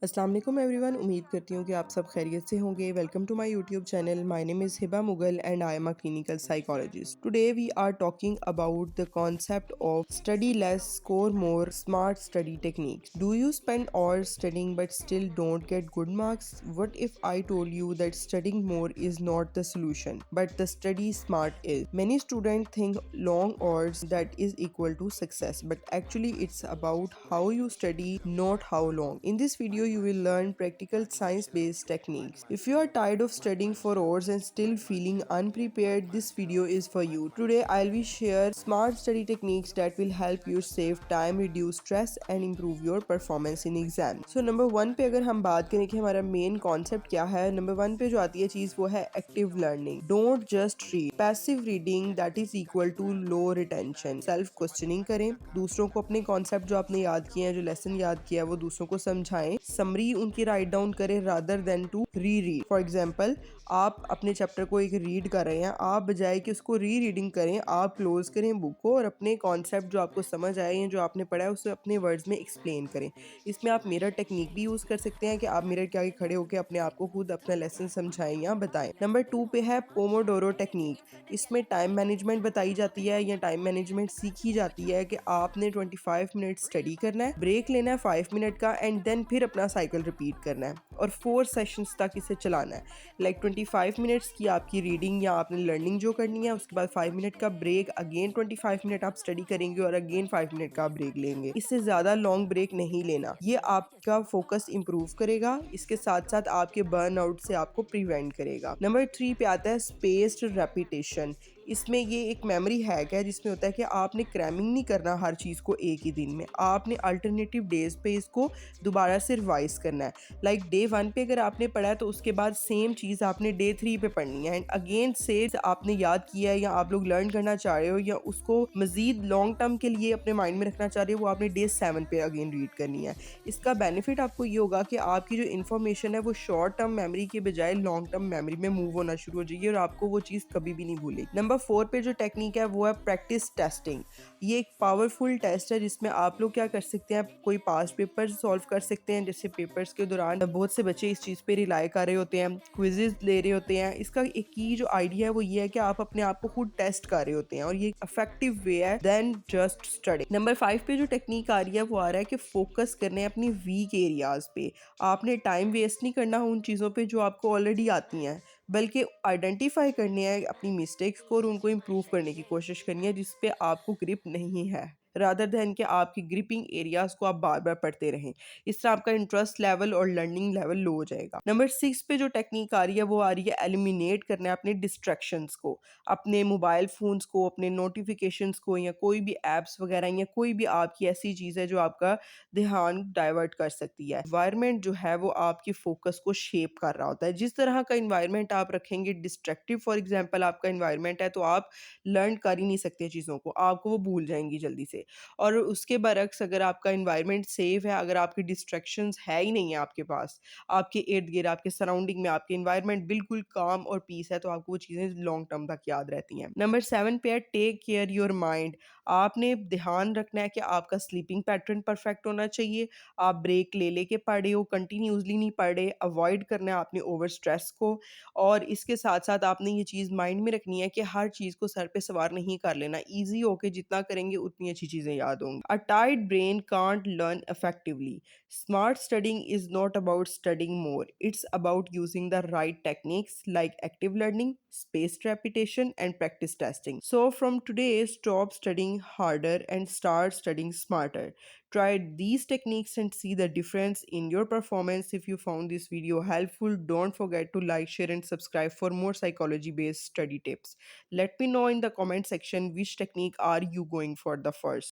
अस्सलाम वालेकुम एवरीवन। उम्मीद करती हूँ कि आप सब खैरियत से होंगे। Welcome to my YouTube channel. My name is Hiba Mughal and I am a clinical psychologist. Today we are talking about the concept of study less score more smart study techniques. Do you spend hours studying but still don't get good marks? What if I told you that studying more is not the solution, but the study smart is. Many students think long hours that is equal to success, but actually it's about how you study, not how long. In this video, you will learn practical science-based techniques. If you are tired of studying for hours and still feeling unprepared, this video is for you. Today, I'll be share smart study techniques that will help you save time, reduce stress and improve your performance in exam. So number 1 पे अगर हम बात करें कि हमारा main concept क्या है, number 1 पे जो आती है चीज वो है active learning. Don't just read. Passive reading that is equal to low retention. Self questioning करें, दूसरों को अपने कॉन्सेप्ट जो आपने याद किए हैं, जो लेसन याद किया है वो दूसरों को समझाएं। समरी उनकी राइट डाउन करें rather than to reread. For example, आप अपने चैप्टर को एक रीड कर रहे हैं, आप बजाय कि उसको री रीडिंग करें, आप क्लोज करें बुक को और अपने कॉन्सेप्ट जो आपको समझ आए या जो आपने पढ़ा है उसे अपने वर्ड्स में एक्सप्लेन करें। इसमें आप मिरर टेक्निक भी यूज कर सकते हैं कि आप मिरर के आगे खड़े होकर अपने आप को खुद अपना लेसन समझाएं या बताएं। नंबर 2 पे है पोमोडोरो टेक्निक। इसमें टाइम मैनेजमेंट बताई जाती है या टाइम मैनेजमेंट सीखी जाती है कि आपने 25 मिनट स्टडी करना है, ब्रेक लेना है 5 मिनट का एंड देन फिर अपना साइकिल रिपीट करना है और 4 सेशंस तक इसे चलाना है। लाइक 25 मिनट्स की आपकी रीडिंग या आपने लर्निंग जो करनी है, उसके बाद 5 मिनट का ब्रेक, अगेन 25 मिनट आप स्टडी करेंगे और अगेन 5 मिनट का ब्रेक लेंगे। इससे ज्यादा लॉन्ग ब्रेक नहीं लेना। ये आपका फोकस इंप्रूव करेगा, इसके साथ साथ आपके बर्न आउट से आपको प्रिवेंट करेगा। नंबर 3 पे आता है स्पेस्ड रेपिटेशन। इसमें ये एक मेमोरी हैक है जिसमें होता है कि आपने क्रैमिंग नहीं करना हर चीज़ को एक ही दिन में, आपने अल्टरनेटिव डेज पे इसको दोबारा से रिवाइज करना है। लाइक डे 1 पे अगर आपने पढ़ा है तो उसके बाद सेम चीज़ आपने डे 3 पे पढ़नी है एंड अगेन से आपने याद किया है या आप लोग लर्न करना चाह रहे हो या उसको मजीद लॉन्ग टर्म के लिए अपने माइंड में रखना चाह रहे हो, वो आपने डे 7 पे अगेन रीड करनी है। इसका बेनिफिट आपको ये होगा कि आपकी जो इन्फॉर्मेशन है वो शॉर्ट टर्म मेमोरी के बजाय लॉन्ग टर्म मेमोरी में मूव होना शुरू हो जाएगी और आपको वो चीज़ कभी भी नहीं भूलेगी। नंबर 4 पे जो टेक्निक है वो है प्रैक्टिस टेस्टिंग। ये एक पावरफुल टेस्ट है जिसमें आप लोग क्या कर सकते हैं, कोई पास्ट पेपर सॉल्व कर सकते हैं। जैसे पेपर्स के दौरान बहुत से बच्चे इस चीज़ पे रिलाई कर रहे होते हैं, क्विजेज ले रहे होते हैं। इसका एक की जो आइडिया है वो ये है कि आप अपने आप को खुद टेस्ट कर रहे होते हैं और ये इफेक्टिव वे है देन जस्ट स्टडी। नंबर 5 पे जो टेक्निक आ रही है वो आ रहा है कि फोकस करने अपनी वीक एरियाज पे। आपने टाइम वेस्ट नहीं करना उन चीज़ों पे जो आपको ऑलरेडी आती हैं, बल्कि आइडेंटिफाई करनी है अपनी मिस्टेक्स को और उनको इम्प्रूव करने की कोशिश करनी है जिस पे आपको ग्रिप नहीं है, रादर दैन कि आपकी ग्रिपिंग एरियाज को आप बार बार पढ़ते रहें। इससे आपका इंटरेस्ट लेवल और लर्निंग लेवल लो हो जाएगा। नंबर 6 पे जो टेक्निक आ रही है वो आ रही है एलिमिनेट करना है अपने डिस्ट्रैक्शंस को, अपने मोबाइल फ़ोन्स को, अपने नोटिफिकेशंस को या कोई भी एप्स वगैरह या कोई भी आपकी ऐसी चीज़ है जो आपका ध्यान डाइवर्ट कर सकती है। एनवायरनमेंट जो है वो आपकी फोकस को शेप कर रहा होता है। जिस तरह का एनवायरनमेंट आप रखेंगे डिस्ट्रक्टिव, फॉर एग्जांपल आपका एनवायरनमेंट है तो आप लर्न कर ही नहीं सकते चीज़ों को, आपको वो भूल जाएंगी जल्दी से। और उसके बरक्स अगर आपका एनवायरनमेंट सेफ है, अगर आपकी डिस्ट्रैक्शंस है ही नहीं है आपके पास, आपके इर्द गिर्द आपके सराउंडिंग में आपके एनवायरनमेंट बिल्कुल काम और पीस है, तो आपको वो चीज़ें लॉन्ग टर्म तक याद रहती हैं। नंबर 7 पे है टेक केयर योर माइंड। आपने ध्यान रखना है कि आपका स्लीपिंग पैटर्न परफेक्ट होना चाहिए। आप ब्रेक ले लेके पढ़ रहे हो, कंटिन्यूसली नहीं पढ़ रहे। अवॉइड करना है आपने ओवर स्ट्रेस को और इसके साथ साथ आपने ये चीज़ माइंड में रखनी है कि हर चीज़ को सर पे सवार नहीं कर लेना। ईजी होके जितना करेंगे उतनी अच्छी चीज़ें याद होंगी। A tired brain can't learn effectively. Smart studying is not about studying more, it's about using the right techniques like active learning, spaced repetition and practice testing. So from today, stop studying harder and start studying smarter. Try these techniques and see the difference in your performance. If you found this video helpful, don't forget to like, share and subscribe for more psychology based study tips. Let me know in the comment section which technique are you going for the first.